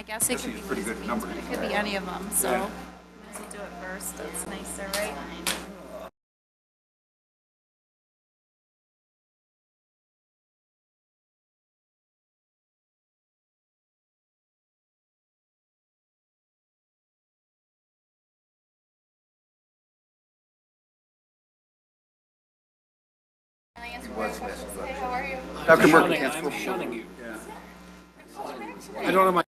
guess it could be pretty good number. it could be any of them, so. Yeah. Might as well do it first, that's nicer, right? Can I answer more questions? Hey, how are you? Dr. Murphy. I'm shunning you. Yeah. I don't know my.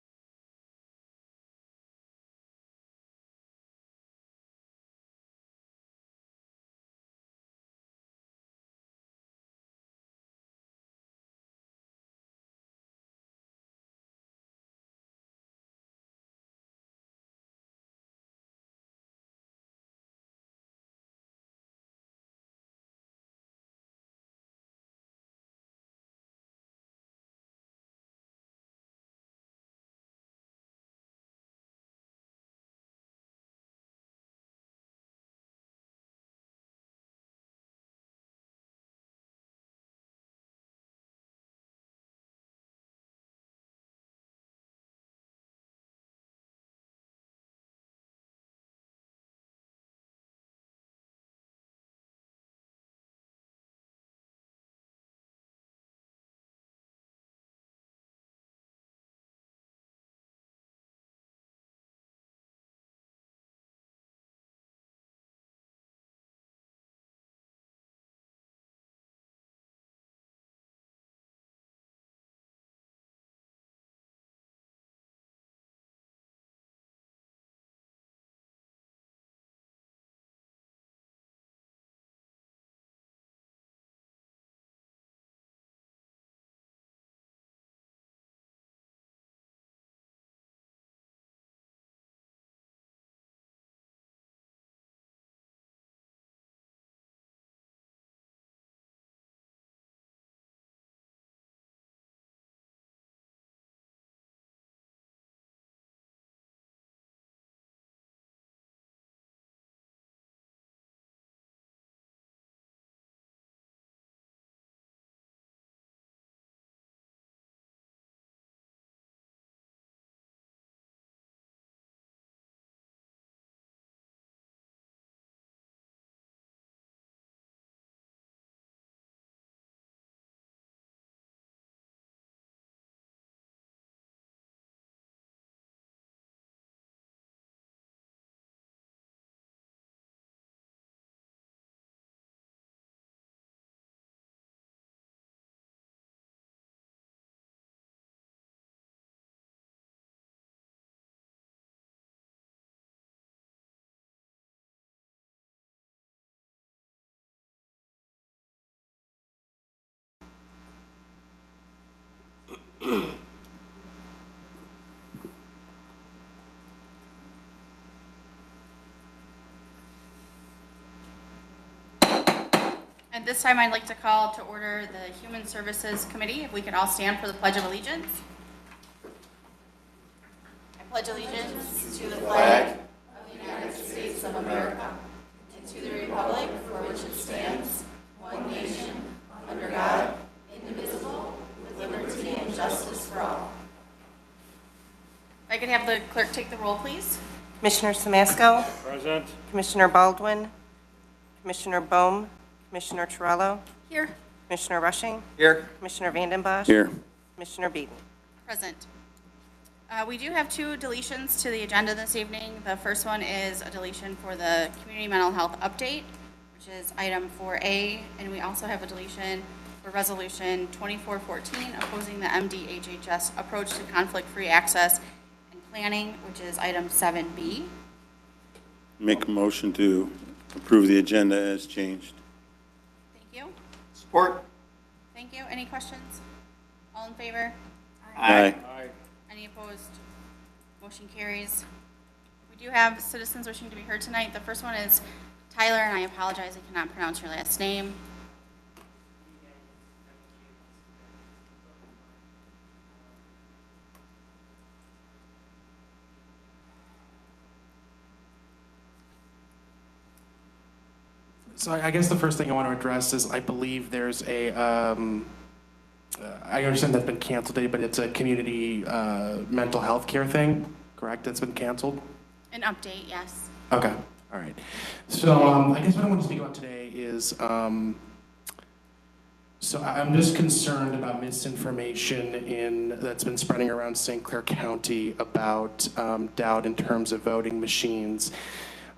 At this time, I'd like to call to order the Human Services Committee. If we could all stand for the Pledge of Allegiance. I pledge allegiance to the flag of the United States of America and to the republic for which it stands, one nation, under God, indivisible, with liberty and justice for all. If I could have the clerk take the roll, please. Commissioner Samasco, Present. Commissioner Baldwin, Commissioner Bohm, Commissioner Torello, Here. Commissioner Rushing, Here. Commissioner Vanden Bosch, Here. Commissioner Beaton. Present. We do have two deletions to the agenda this evening. The first one is a deletion for the community mental health update, which is item 4A, and we also have a deletion for resolution 2414, opposing the MDHHS approach to conflict-free access and planning, which is item 7B. Make a motion to approve the agenda as changed. Thank you. Support. Thank you. Any questions? All in favor? Aye. Aye. Any opposed? Motion carries. We do have citizens wishing to be heard tonight. The first one is Tyler, and I apologize, I cannot pronounce your last name. So I guess the first thing I want to address is I believe there's a I understand that's been canceled today, but it's a community mental health care thing, correct? That's been canceled? An update, yes. Okay, all right. So I guess what I want to speak about today is, so I'm just concerned about misinformation that's been spreading around St. Clair County about doubt in terms of voting machines.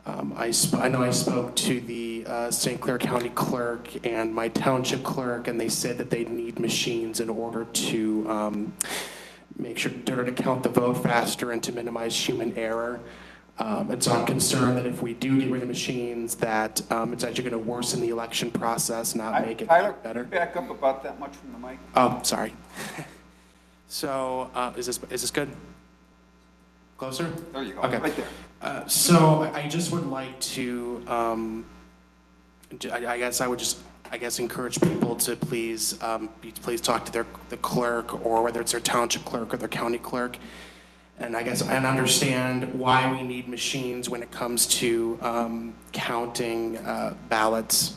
I know I spoke to the St. Clair County clerk and my township clerk, and they said that they need machines in order to make sure to count the vote faster and to minimize human error. And so I'm concerned that if we do get rid of machines, that it's actually going to worsen the election process, not make it Tyler, better. can you back up about that much from the mic? Oh, sorry. So is this good? Closer? There you go, Okay. right there. So I just would like to, I guess encourage people to please talk to the clerk, or whether it's their township clerk or their county clerk, and understand why we need machines when it comes to counting ballots.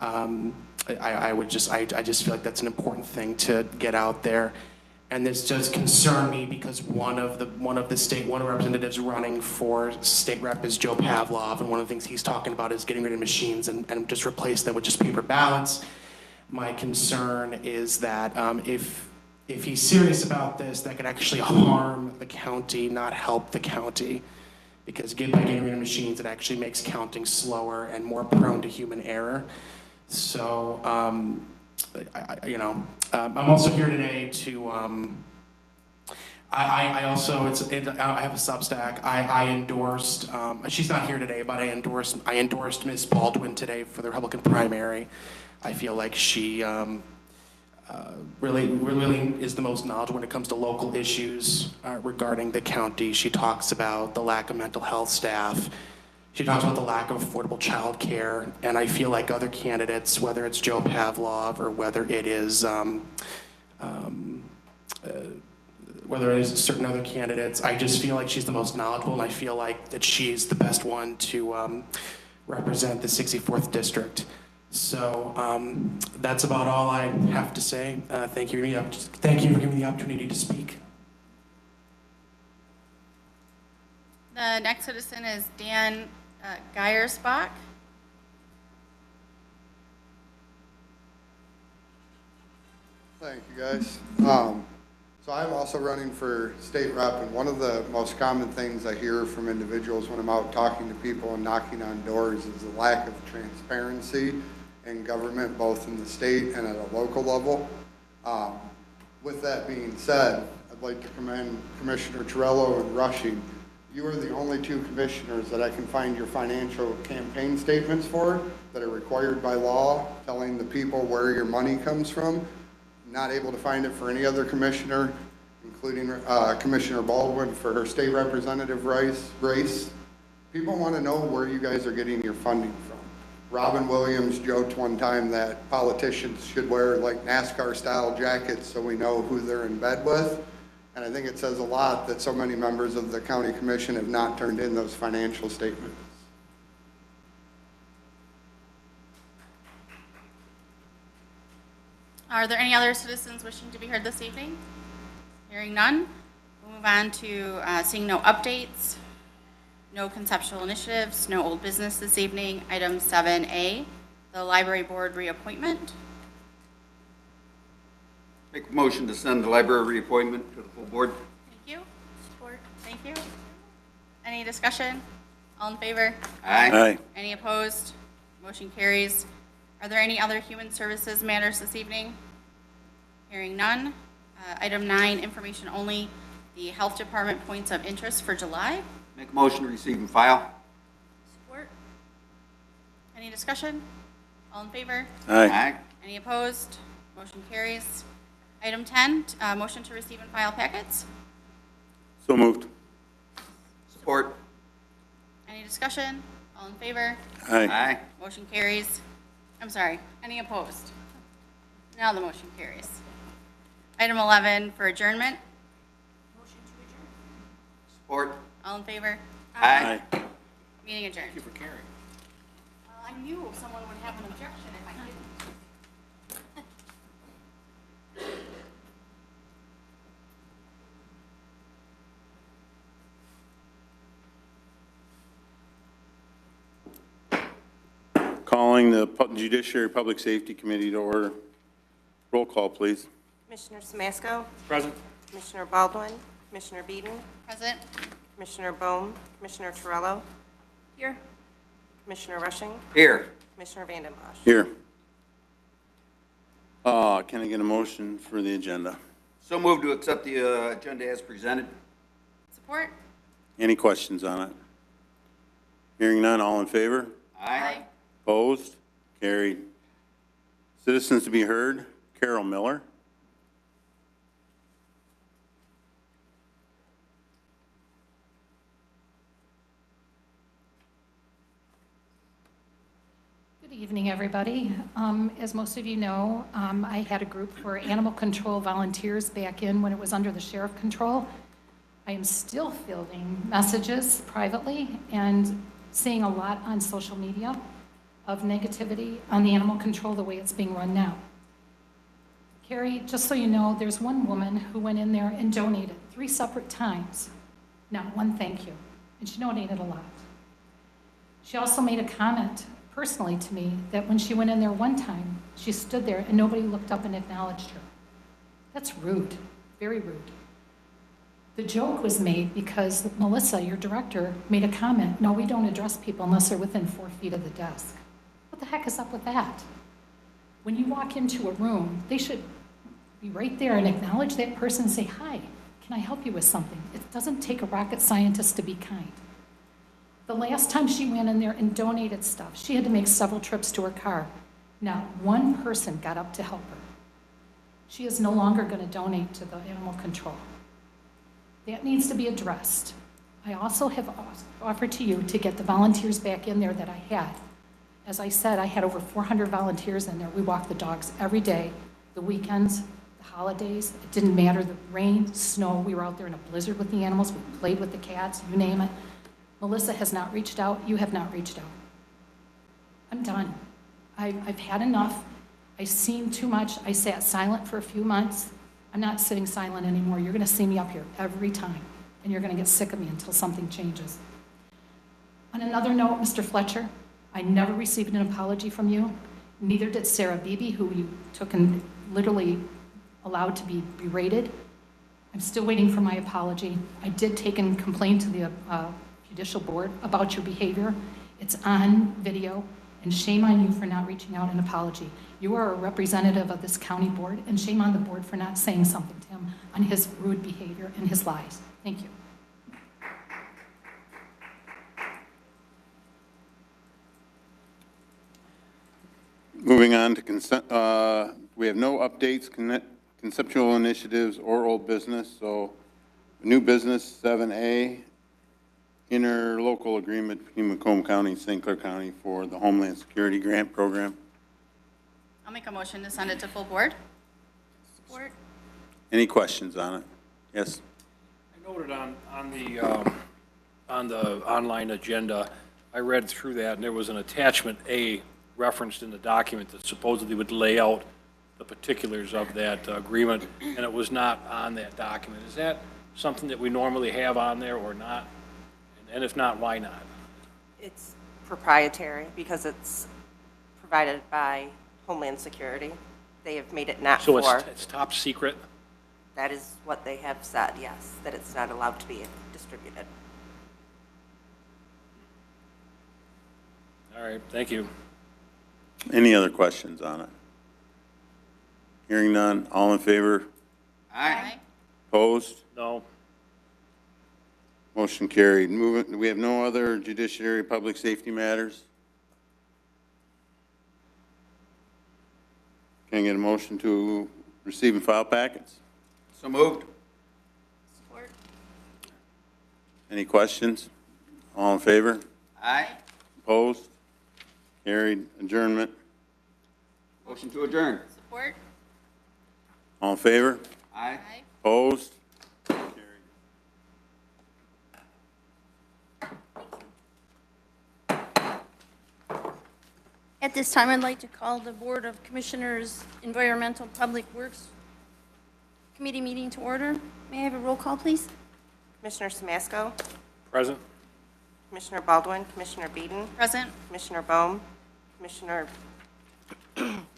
I just feel like that's an important thing to get out there. And this does concern me because one of the representatives running for state rep is Joe Pavlov, and one of the things he's talking about is getting rid of machines and just replace them with just paper ballots. My concern is that if he's serious about this, that could actually harm the county, not help the county, because by getting rid of machines, it actually makes counting slower and more prone to human error. So. I'm also here today to, I have a Substack. I endorsed, she's not here today, but I endorsed Ms. Baldwin today for the Republican primary. I feel like she really is the most knowledgeable when it comes to local issues regarding the county. She talks about the lack of mental health staff. She talks about the lack of affordable child care, and I feel like other candidates, whether it's Joe Pavlov or whether it is certain other candidates, I just feel like she's the most knowledgeable, and I feel like that she's the best one to represent the 64th district. So that's about all I have to say. Thank you for giving me the opportunity to speak. The next citizen is Dan Geiersbach. Thank you, guys. So I'm also running for state rep, and one of the most common things I hear from individuals when I'm out talking to people and knocking on doors is the lack of transparency in government, both in the state and at a local level. With that being said, I'd like to commend Commissioner Torello and Rushing. You are the only two commissioners that I can find your financial campaign statements for that are required by law, telling the people where your money comes from. Not able to find it for any other commissioner, including Commissioner Baldwin for her state representative race. People want to know where you guys are getting your funding from. Robin Williams joked one time that politicians should wear like NASCAR style jackets so we know who they're in bed with. And I think it says a lot that so many members of the county commission have not turned in those financial statements. Are there any other citizens wishing to be heard this evening? Hearing none, we'll move on to seeing no updates, no conceptual initiatives, no old business this evening. Item 7A, the library board reappointment. Make a motion to send the library reappointment to the full board. Thank you. Support. Thank you. Any discussion? All in favor? Aye. Any opposed? Motion carries. Are there any other human services matters this evening? Hearing none. Item 9, information only. The health department points of interest for July. Make a motion to receive and file. Support. Any discussion? All in favor? Aye. Any opposed? Motion carries. Item 10, motion to receive and file packets. So moved. Support. Any discussion? All in favor? Aye. Motion carries. I'm sorry, any opposed? Now the motion carries. Item 11 for adjournment. Motion to adjourn. Support. All in favor? Aye. Meeting adjourned. Thank you for carrying. I knew someone would have an objection if I didn't. Calling the Judiciary Public Safety Committee to order. Roll call, please. Commissioner Samasco? Present. Commissioner Baldwin? Commissioner Beeden? Present. Commissioner Bohm? Commissioner Torello? Here. Commissioner Rushing? Here. Commissioner Vanden Bosch? Here. Can I get a motion for the agenda? So moved to accept the agenda as presented. Support. Any questions on it? Hearing none, all in favor? Aye. Opposed? Carried. Citizens to be heard, Carol Miller. Good evening, everybody. As most of you know, I had a group for animal control volunteers back in when it was under the sheriff control. I am still fielding messages privately and seeing a lot on social media of negativity on the animal control the way it's being run now. Carrie, just so you know, there's one woman who went in there and donated 3 separate times. Not one thank you, and she donated a lot. She also made a comment personally to me that when she went in there one time, she stood there and nobody looked up and acknowledged her. That's rude, very rude. The joke was made because Melissa, your director, made a comment, no, we don't address people unless they're within 4 feet of the desk. What the heck is up with that? When you walk into a room, they should be right there and acknowledge that person and say, hi, can I help you with something? It doesn't take a rocket scientist to be kind. The last time she went in there and donated stuff, she had to make several trips to her car. Not one person got up to help her. She is no longer going to donate to the animal control. That needs to be addressed. I also have offered to you to get the volunteers back in there that I had. As I said, I had over 400 volunteers in there. We walked the dogs every day, the weekends, the holidays. It didn't matter, the rain, snow. We were out there in a blizzard with the animals. We played with the cats, you name it. Melissa has not reached out. You have not reached out. I'm done. I've had enough. I've seen too much. I sat silent for a few months. I'm not sitting silent anymore. You're going to see me up here every time, and you're going to get sick of me until something changes. On another note, Mr. Fletcher, I never received an apology from you. Neither did Sarah Beebe, who you took and literally allowed to be berated. I'm still waiting for my apology. I did take and complain to the judicial board about your behavior. It's on video, and shame on you for not reaching out an apology. You are a representative of this county board, and shame on the board for not saying something to him on his rude behavior and his lies. Thank you. Moving on to consent, we have no updates, conceptual initiatives, or old business, so new business 7A, interlocal agreement between Macomb County and St. Clair County for the Homeland Security Grant Program. I'll make a motion to send it to full board. Support. Any questions on it? Yes? I noted on the online agenda, I read through that, and there was an attachment A referenced in the document that supposedly would lay out the particulars of that agreement, and it was not on that document. Is that something that we normally have on there or not? And if not, why not? It's proprietary because it's provided by Homeland Security. They have made it not So for, it's top secret? that is what they have said, yes, that it's not allowed to be distributed. All right, thank you. Any other questions on it? Hearing none, all in favor? Aye. Opposed? No. Motion carried. Moving, we have no other judiciary public safety matters? Can I get a motion to receive and file packets? So moved. Support. Any questions? All in favor? Aye. Opposed? Carried. Adjournment. Motion to adjourn. Support. All in favor? Aye. Aye. Opposed? At this time, I'd like to call the Board of Commissioners Environmental Public Works Committee meeting to order. May I have a roll call, please? Commissioner Samasco? Present? Commissioner Baldwin? Commissioner Beeden? Present. Commissioner Bohm? Commissioner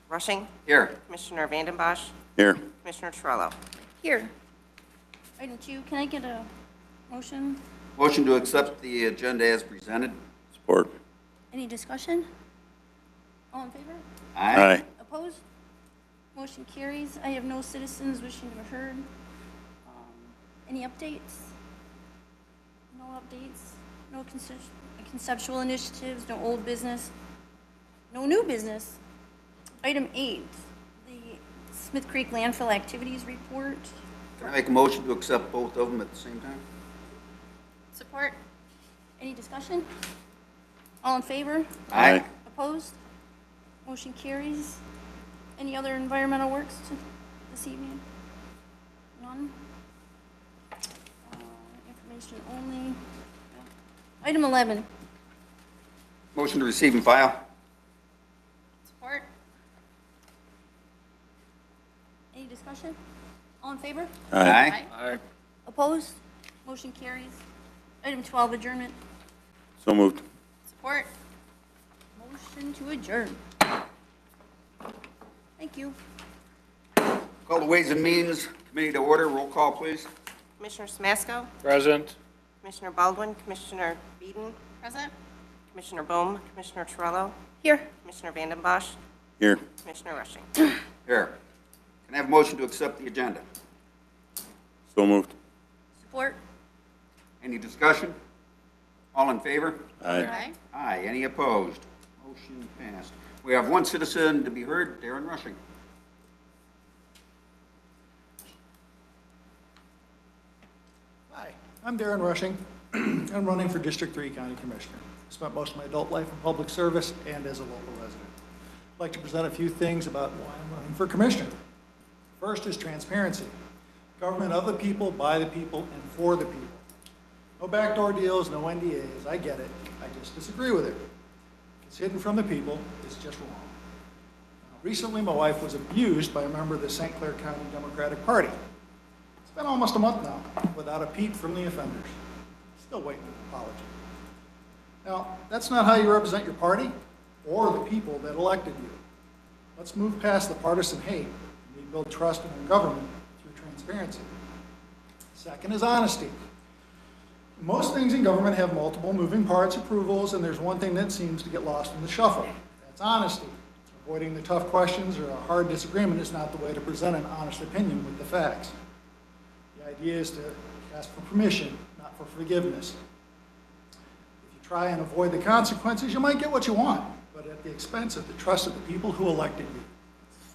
Rushing, Here. Commissioner Vanden Bosch, Here. Commissioner Torello. Here. Item 2, can I get a motion? Motion to accept the agenda as presented. Support. Any discussion? All in favor? Aye. Opposed? Motion carries. I have no citizens wishing to be heard. Any updates? No updates? No conceptual initiatives, no old business, no new business. Item 8, the Smith Creek Landfill Activities Report. Can I make a motion to accept both of them at the same time? Support? Any discussion? All in favor? Aye. Opposed? Motion carries. Any other environmental works this evening? None? Information only. Item 11. Motion to receive and file. Support? Any discussion? All in favor? Aye. Aye. Opposed? Motion carries. Item 12, adjournment. So moved. Support? Motion to adjourn. Thank you. Call the Ways and Means Committee to order. Roll call, please. Commissioner Samasco, Present. Commissioner Baldwin, Commissioner Beeden, Present? Commissioner Bohm, Commissioner Torello, Here. Commissioner Vanden Bosch, Here. Commissioner Rushing. Here. Can I have a motion to accept the agenda? So moved. Support. Any discussion? All in favor? Aye. Aye. Any opposed? Motion passed. We have one citizen to be heard, Darren Rushing. Hi, I'm Darren Rushing. I'm running for District 3 County Commissioner. Spent most of my adult life in public service and as a local resident. I'd like to present a few things about why I'm running for Commissioner. First is transparency. Government of the people, by the people, and for the people. No backdoor deals, no NDAs, I get it. I just disagree with it. It's hidden from the people, it's just wrong. Recently, my wife was abused by a member of the St. Clair County Democratic Party. It's been almost a month now, without a peep from the offenders. Still waiting for an apology. Now, that's not how you represent your party or the people that elected you. Let's move past the partisan hate and rebuild trust in our government through transparency. Second is honesty. Most things in government have multiple moving parts, approvals, and there's one thing that seems to get lost in the shuffle. That's honesty. Avoiding the tough questions or a hard disagreement is not the way to present an honest opinion with the facts. The idea is to ask for permission, not for forgiveness. If you try and avoid the consequences, you might get what you want, but at the expense of the trust of the people who elected you.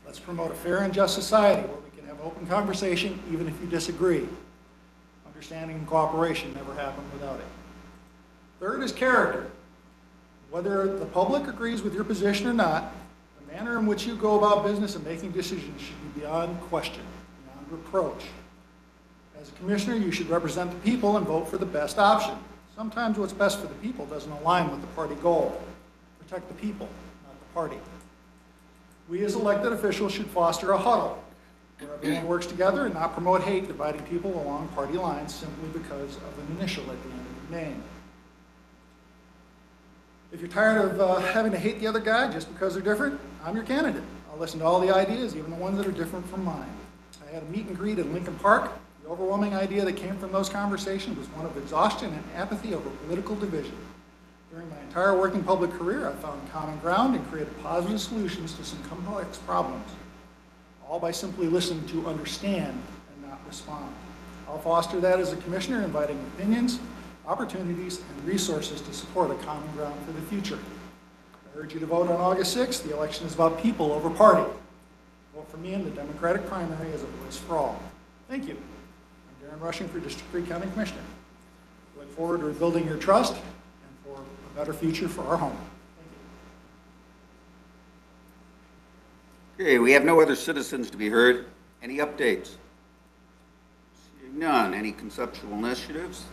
Let's promote a fair and just society where we can have open conversation even if you disagree. Understanding and cooperation never happen without it. Third is character. Whether the public agrees with your position or not, the manner in which you go about business and making decisions should be beyond question, beyond reproach. As a commissioner, you should represent the people and vote for the best option. Sometimes what's best for the people doesn't align with the party goal. Protect the people, not the party. We as elected officials should foster a huddle where everyone works together and not promote hate dividing people along party lines simply because of an initial at the end of the name. If you're tired of having to hate the other guy just because they're different, I'm your candidate. I'll listen to all the ideas, even the ones that are different from mine. I had a meet and greet in Lincoln Park. The overwhelming idea that came from those conversations was one of exhaustion and apathy over political division. During my entire working public career, I found common ground and created positive solutions to some complex problems, all by simply listening to understand and not respond. I'll foster that as a commissioner, inviting opinions, opportunities, and resources to support a common ground for the future. I urge you to vote on August 6th. The election is about people over party. Vote for me in the Democratic primary as a voice for all. Thank you. I'm Darren Rushing for District 3 County Commissioner. Look forward to rebuilding your trust and for a better future for our home. Thank you. Okay, we have no other citizens to be heard. Any updates? Seeing none. Any conceptual initiatives?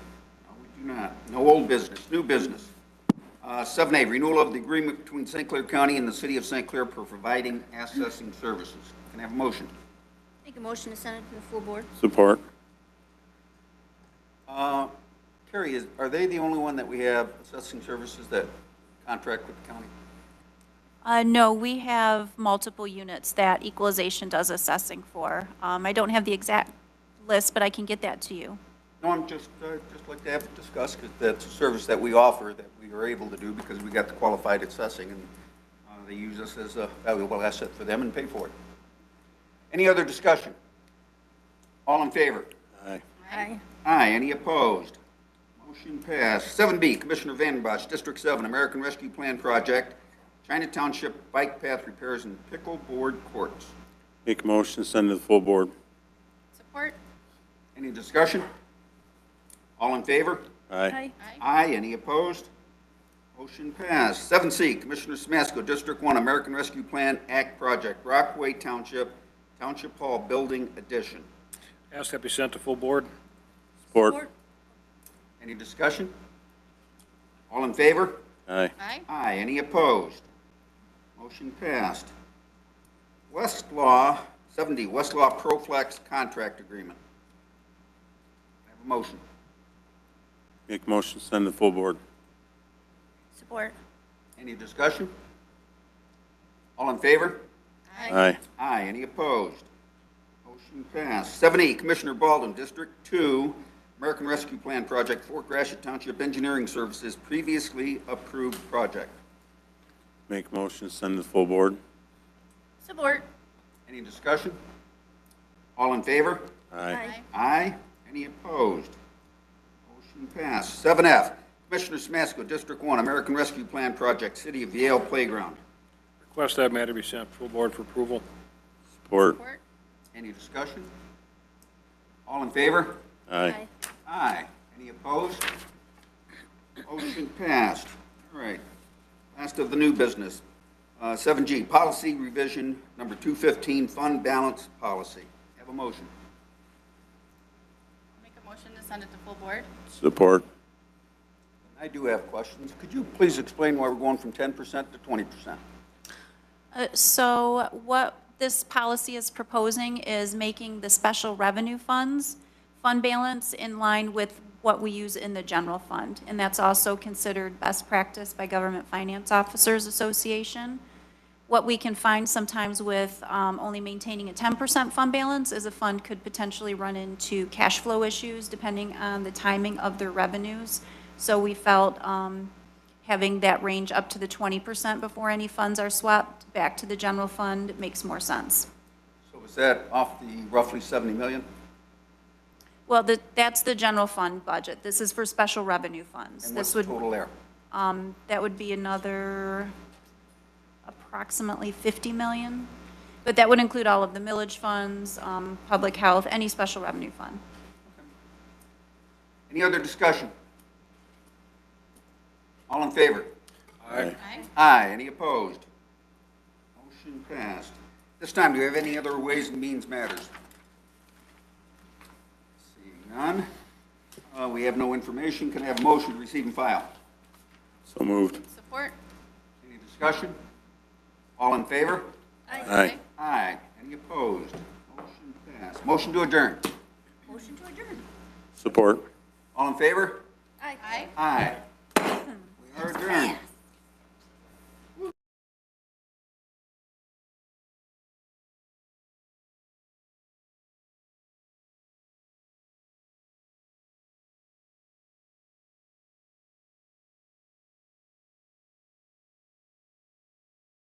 No, we do not. No old business. New business. 7A, renewal of the agreement between St. Clair County and the City of St. Clair for providing assessing services. Can I have a motion? Make a motion to send it to the full board. Support. Carrie, are they the only one that we have assessing services that contract with the county? No, we have multiple units that equalization does assessing for. I don't have the exact list, but I can get that to you. No, I'm just like to have it discussed, because that's a service that we offer, that we are able to do because we got the qualified assessing, and they use us as a valuable asset for them and pay for it. Any other discussion? All in favor? Aye. Aye. Aye. Any opposed? Motion passed. 7B, Commissioner Vandenbosch, District 7, American Rescue Plan Project, China Township Bike Path Repairs and Pickleboard Courts. Make a motion, send to the full board. Support? Any discussion? All in favor? Aye. Aye. Any opposed? Motion passed. 7C, Commissioner Smasko, District 1, American Rescue Plan Act Project, Rockaway Township, Township Hall Building Addition. Ask that be sent to full board. Support. Any discussion? All in favor? Aye. Aye. Aye. Any opposed? Motion passed. Westlaw, 7D, Westlaw Proflex Contract Agreement. I have a motion. Make a motion, send to the full board. Support. Any discussion? All in favor? Aye. Aye. Any opposed? Motion passed. 7E, Commissioner Baldwin, District 2, American Rescue Plan Project, Fort Gratiot Township Engineering Services, previously approved project. Make a motion, send to the full board. Support? Any discussion? All in favor? Aye. Aye. Any opposed? Motion passed. 7F, Commissioner Smasko, District 1, American Rescue Plan Project, City of Yale Playground. Request that matter be sent to full board for approval. Support. Support? Any discussion? All in favor? Aye. Aye. Any opposed? Motion passed. All right. Last of the new business. 7G, Policy Revision Number 215, Fund Balance Policy. Have a motion. Make a motion to send it to full board? Support. I do have questions. Could you please explain why we're going from 10% to 20%? So what this policy is proposing is making the special revenue funds fund balance in line with what we use in the general fund. And that's also considered best practice by Government Finance Officers Association. What we can find sometimes with only maintaining a 10% fund balance is a fund could potentially run into cash flow issues depending on the timing of their revenues. So we felt having that range up to the 20% before any funds are swept back to the general fund makes more sense. So is that off the roughly 70 million? Well, that's the general fund budget. This is for special revenue funds. And what's This the would, total there? that would be another approximately 50 million. But that would include all of the millage funds, public health, any special revenue fund. Any other discussion? All in favor? Aye. Aye. Aye. Any opposed? Motion passed. This time, do we have any other Ways and Means Matters? Seeing none. We have no information. Can I have a motion to receive and file? So moved. Support? Any discussion? All in favor? Aye. Aye. Any opposed? Motion passed. Motion to adjourn. Motion to adjourn. Support. All in favor? Aye. Aye. Aye. We are adjourned.